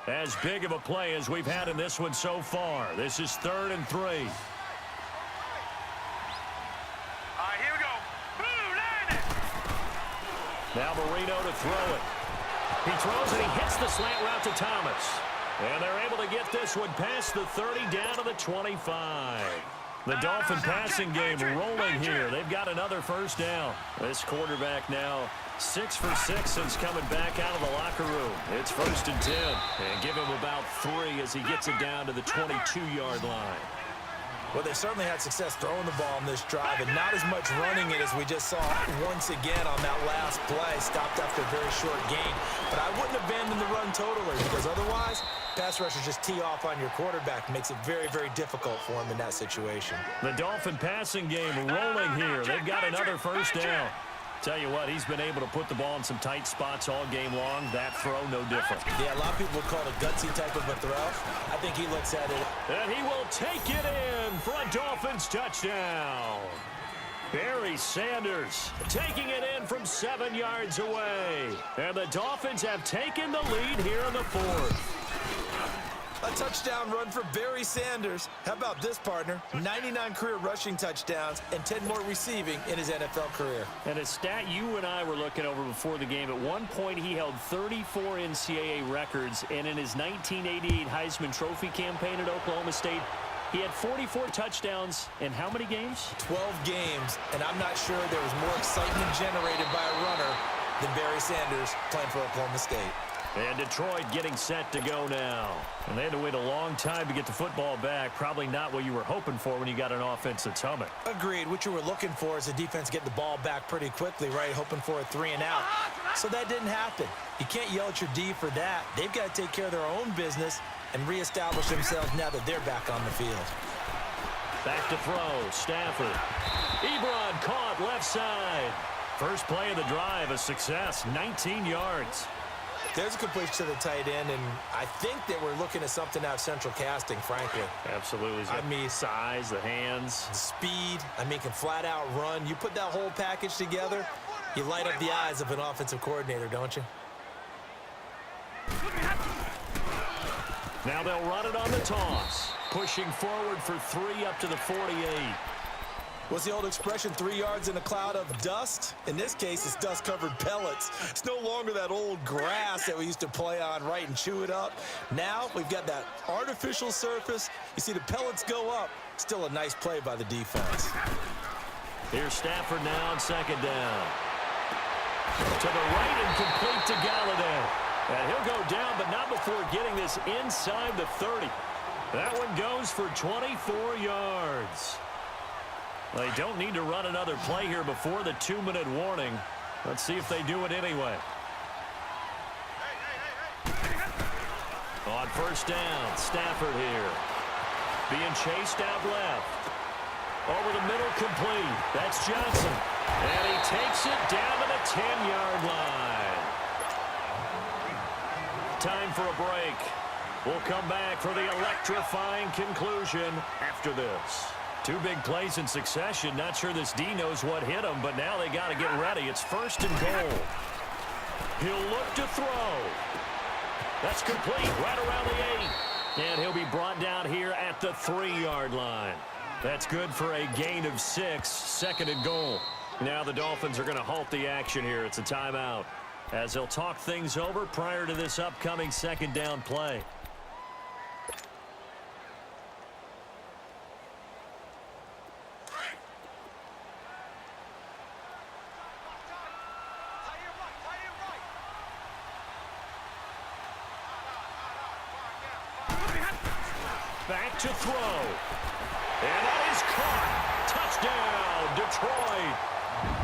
As big of a play as we've had in this one so far. This is 3rd and 3. All right, here we go. Boom, land it. Now Marino to throw it. He throws and he hits the slant route to Thomas. And they're able to get this one past the 30 down to the 25. The Dolphin passing game rolling here. They've got another first down. This quarterback now 6 for 6 since coming back out of the locker room. It's 1st and 10. And give him about 3 as he gets it down to the 22-yard line. Well, they've certainly had success throwing the ball on this drive, and not as much running it as we just saw once again on that last play. Stopped after a very short gain. But I wouldn't abandon the run totally, because otherwise, pass rushers just tee off on your quarterback. Makes it very, very difficult for him in that situation. The Dolphin passing game rolling here. They've got another first down. Tell you what, he's been able to put the ball in some tight spots all game long. That throw, no different. Yeah, a lot of people would call it a gutsy type of a throw. I think he looks at it. And he will take it in for a Dolphins touchdown. Barry Sanders taking it in from 7 yards away. And the Dolphins have taken the lead here in the 4th. A touchdown run for Barry Sanders. How about this, partner? 99 career rushing touchdowns and 10 more receiving in his NFL career. And a stat you and I were looking over before the game, at one point he held 34 NCAA records, and in his 1988 Heisman Trophy campaign at Oklahoma State, he had 44 touchdowns in how many games? 12 games, and I'm not sure there was more excitement generated by a runner than Barry Sanders playing for Oklahoma State. And Detroit getting set to go now. And they had to wait a long time to get the football back. Probably not what you were hoping for when you got an offense that's humming. Agreed. What you were looking for is the defense getting the ball back pretty quickly, right? Hoping for a 3 and out. So that didn't happen. You can't yell at your D for that. They've got to take care of their own business and reestablish themselves now that they're back on the field. Back to throw. Stafford. Ebron caught left side. First play of the drive, a success. 19 yards. There's a completion to the tight end, and I think that we're looking at something out of central casting, frankly. Absolutely. I mean, size, the hands. The speed. I mean, can flat out run. You put that whole package together, you light up the eyes of an offensive coordinator, don't you? Now they'll run it on the toss. Pushing forward for 3 up to the 48. What's the old expression, 3 yards in a cloud of dust? In this case, it's dust-covered pellets. It's no longer that old grass that we used to play on, right, and chew it up. Now we've got that artificial surface. You see the pellets go up. Still a nice play by the defense. Here's Stafford now on 2nd down. To the right and complete to Galladay. And he'll go down, but not before getting this inside the 30. That one goes for 24 yards. They don't need to run another play here before the 2-minute warning. Let's see if they do it anyway. On 1st down, Stafford here. Being chased out left. Over the middle, complete. That's Johnson. And he takes it down to the 10-yard line. Time for a break. We'll come back for the electrifying conclusion after this. 2 big plays in succession. Not sure this D knows what hit him, but now they got to get ready. It's 1st and goal. He'll look to throw. That's complete right around the 8. And he'll be brought down here at the 3-yard line. That's good for a gain of 6. 2nd and goal. Now the Dolphins are going to halt the action here. It's a timeout as they'll talk things over prior to this upcoming 2nd down play. Back to throw. And that is caught. Touchdown, Detroit.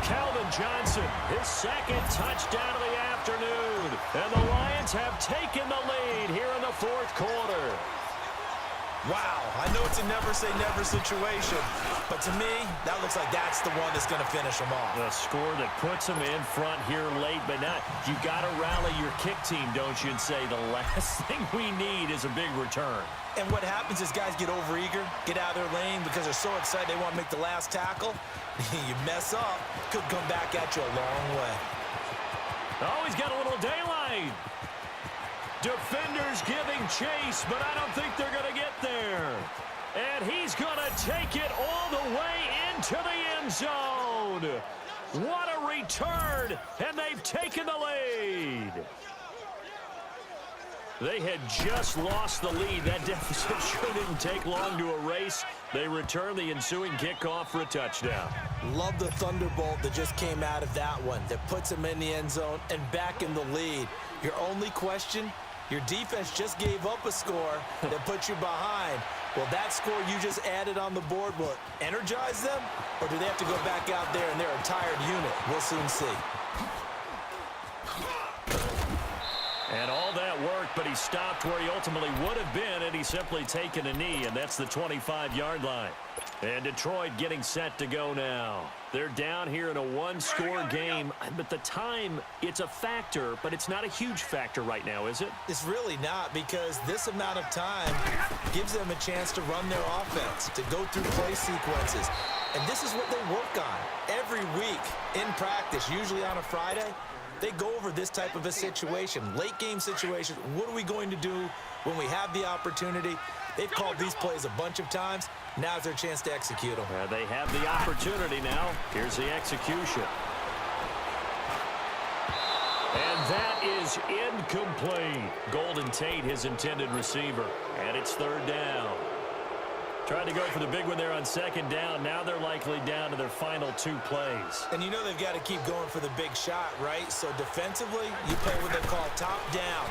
Calvin Johnson, his 2nd touchdown of the afternoon. And the Lions have taken the lead here in the 4th quarter. Wow, I know it's a never-say-never situation, but to me, that looks like that's the one that's going to finish them off. The score that puts them in front here late, but not. You got to rally your kick team, don't you, and say the last thing we need is a big return. And what happens is guys get overeager, get out of their lane because they're so excited they want to make the last tackle. You mess up, could come back at you a long way. Oh, he's got a little daylight. Defenders giving chase, but I don't think they're going to get there. And he's going to take it all the way into the end zone. What a return, and they've taken the lead. They had just lost the lead. That deficit sure didn't take long to erase. They return the ensuing kickoff for a touchdown. Love the thunderbolt that just came out of that one that puts them in the end zone and back in the lead. Your only question, your defense just gave up a score that put you behind. Will that score you just added on the board, will it energize them? Or do they have to go back out there and they're a tired unit? We'll soon see. And all that worked, but he stopped where he ultimately would have been, and he's simply taken a knee, and that's the 25-yard line. And Detroit getting set to go now. They're down here in a one-score game, but the time, it's a factor, but it's not a huge factor right now, is it? It's really not, because this amount of time gives them a chance to run their offense, to go through play sequences. And this is what they work on every week in practice, usually on a Friday. They go over this type of a situation, late game situation. What are we going to do when we have the opportunity? They've called these plays a bunch of times. Now's their chance to execute them. They have the opportunity now. Here's the execution. And that is incomplete. Golden Tate, his intended receiver. And it's third down. Tried to go for the big one there on second down. Now they're likely down to their final two plays. And you know they've got to keep going for the big shot, right? So defensively, you play what they call top down.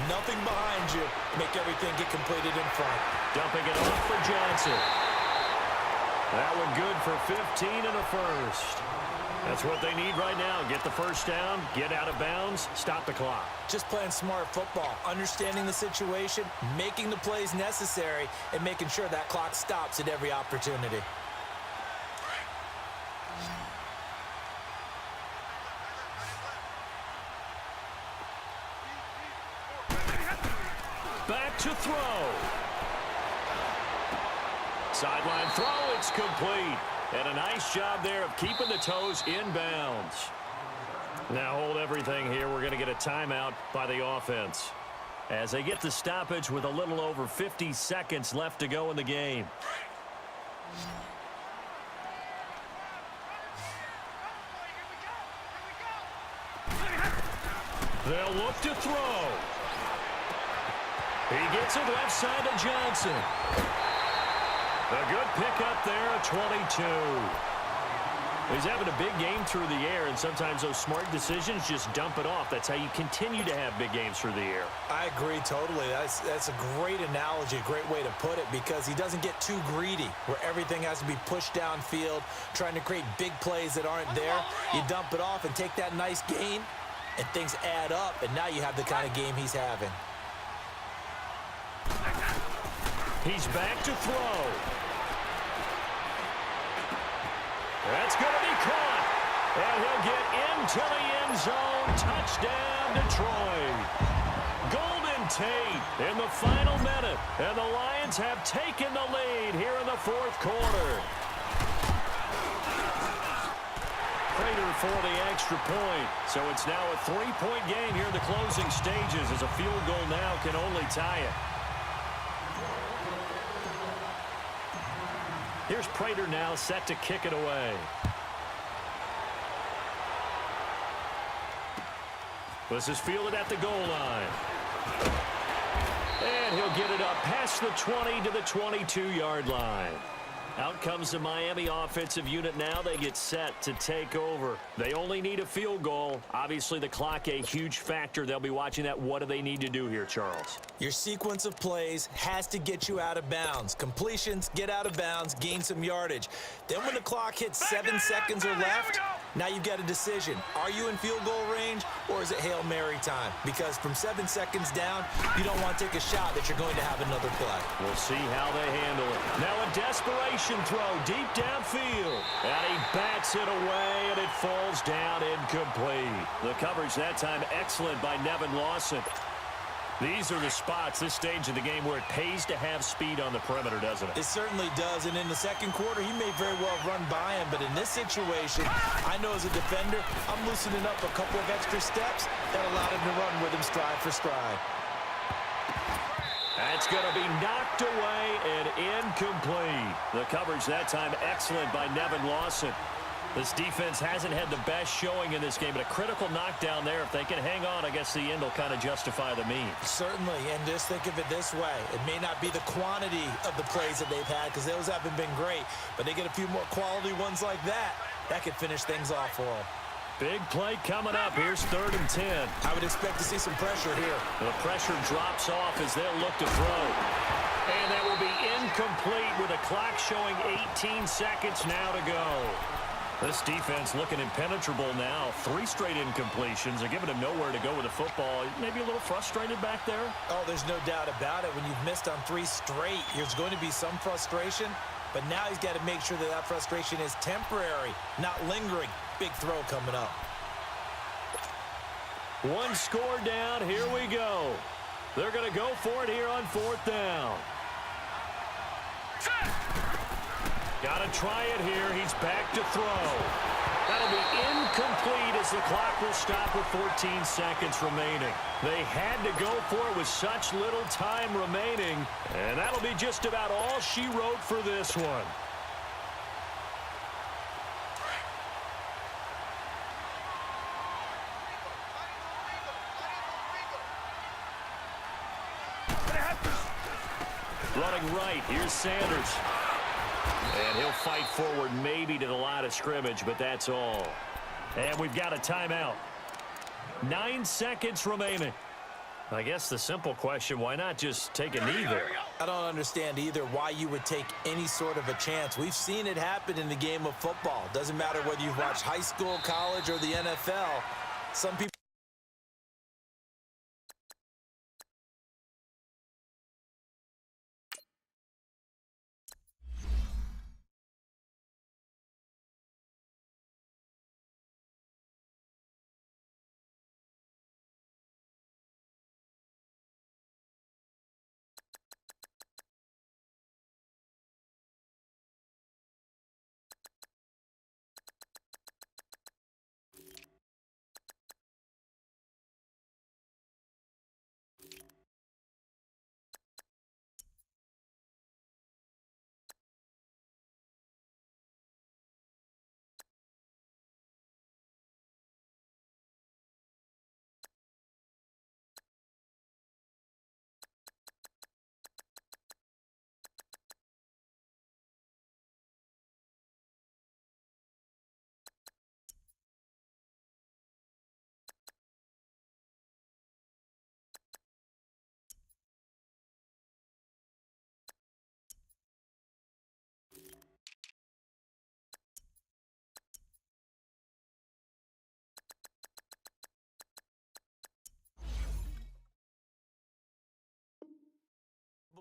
Nothing behind you. Make everything get completed in front. Dumping it off for Johnson. That one good for 15 and a first. That's what they need right now. Get the first down, get out of bounds, stop the clock. Just playing smart football, understanding the situation, making the plays necessary, and making sure that clock stops at every opportunity. Back to throw. Sideline throw, it's complete. And a nice job there of keeping the toes inbounds. Now hold everything here. We're going to get a timeout by the offense as they get the stoppage with a little over 50 seconds left to go in the game. They'll look to throw. He gets it left side to Johnson. A good pickup there at 22. He's having a big game through the air, and sometimes those smart decisions just dump it off. That's how you continue to have big games through the air. I agree totally. That's a great analogy, a great way to put it, because he doesn't get too greedy where everything has to be pushed downfield, trying to create big plays that aren't there. You dump it off and take that nice gain, and things add up, and now you have the kind of game he's having. He's back to throw. That's going to be caught. And he'll get into the end zone. Touchdown, Detroit. Golden Tate in the final minute. And the Lions have taken the lead here in the fourth quarter. Prater for the extra point. So it's now a 3-point game here in the closing stages, as a field goal now can only tie it. Here's Prater now set to kick it away. This is fielded at the goal line. And he'll get it up past the 20 to the 22-yard line. Out comes the Miami offensive unit now. They get set to take over. They only need a field goal. Obviously, the clock a huge factor. They'll be watching that. What do they need to do here, Charles? Your sequence of plays has to get you out of bounds. Completions, get out of bounds, gain some yardage. Then when the clock hits 7 seconds or left, now you've got a decision. Are you in field goal range, or is it Hail Mary time? Because from 7 seconds down, you don't want to take a shot that you're going to have another play. We'll see how they handle it. Now a desperation throw deep downfield. And he bats it away, and it falls down incomplete. The coverage that time excellent by Nevin Lawson. These are the spots, this stage of the game, where it pays to have speed on the perimeter, doesn't it? It certainly does, and in the second quarter, he may very well run by him, but in this situation, I know as a defender, I'm loosening up a couple of extra steps that allowed him to run with him stride for stride. That's going to be knocked away and incomplete. The coverage that time excellent by Nevin Lawson. This defense hasn't had the best showing in this game, but a critical knockdown there. If they can hang on, I guess the end will kind of justify the means. Certainly, and just think of it this way. It may not be the quantity of the plays that they've had because those haven't been great, but they get a few more quality ones like that. That could finish things off for them. Big play coming up. Here's 3rd and 10. I would expect to see some pressure here. The pressure drops off as they'll look to throw. And that will be incomplete with a clock showing 18 seconds now to go. This defense looking impenetrable now. 3 straight incompletions. They're giving him nowhere to go with the football. Maybe a little frustrated back there? Oh, there's no doubt about it. When you've missed on 3 straight, there's going to be some frustration. But now he's got to make sure that that frustration is temporary, not lingering. Big throw coming up. 1 score down. Here we go. They're going to go for it here on 4th down. Got to try it here. He's back to throw. That'll be incomplete as the clock will stop with 14 seconds remaining. They had to go for it with such little time remaining, and that'll be just about all she wrote for this one. Running right, here's Sanders. And he'll fight forward maybe to the line of scrimmage, but that's all. And we've got a timeout. 9 seconds remaining. I guess the simple question, why not just take a knee there? I don't understand either why you would take any sort of a chance. We've seen it happen in the game of football. Doesn't matter whether you've watched high school, college, or the NFL. Some people...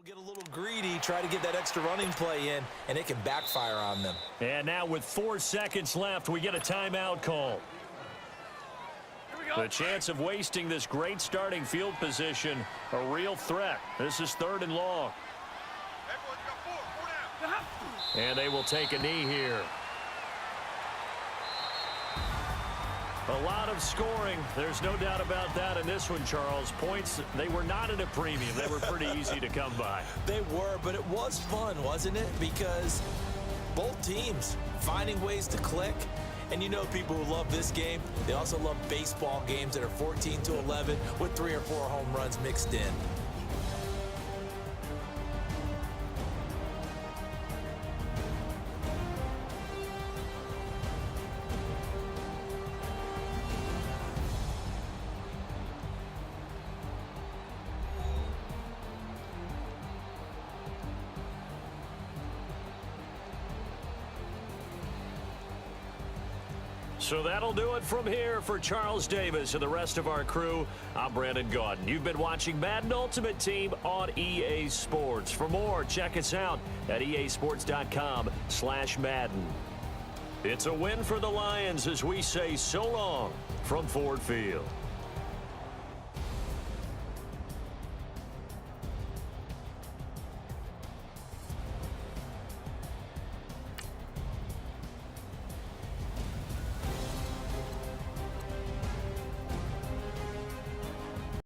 Get a little greedy, try to get that extra running play in, and it can backfire on them. And now with 4 seconds left, we get a timeout call. The chance of wasting this great starting field position, a real threat. This is 3rd and long. And they will take a knee here. A lot of scoring. There's no doubt about that in this one, Charles. Points, they were not at a premium. They were pretty easy to come by. They were, but it was fun, wasn't it? Because both teams finding ways to click. And you know people who love this game, they also love baseball games that are 14-11 with 3 or 4 home runs mixed in. So that'll do it from here for Charles Davis and the rest of our crew. I'm Brandon Gaudin. You've been watching Madden Ultimate Team on EA Sports. For more, check us out at easports.com/Madden. It's a win for the Lions as we say so long from Ford Field.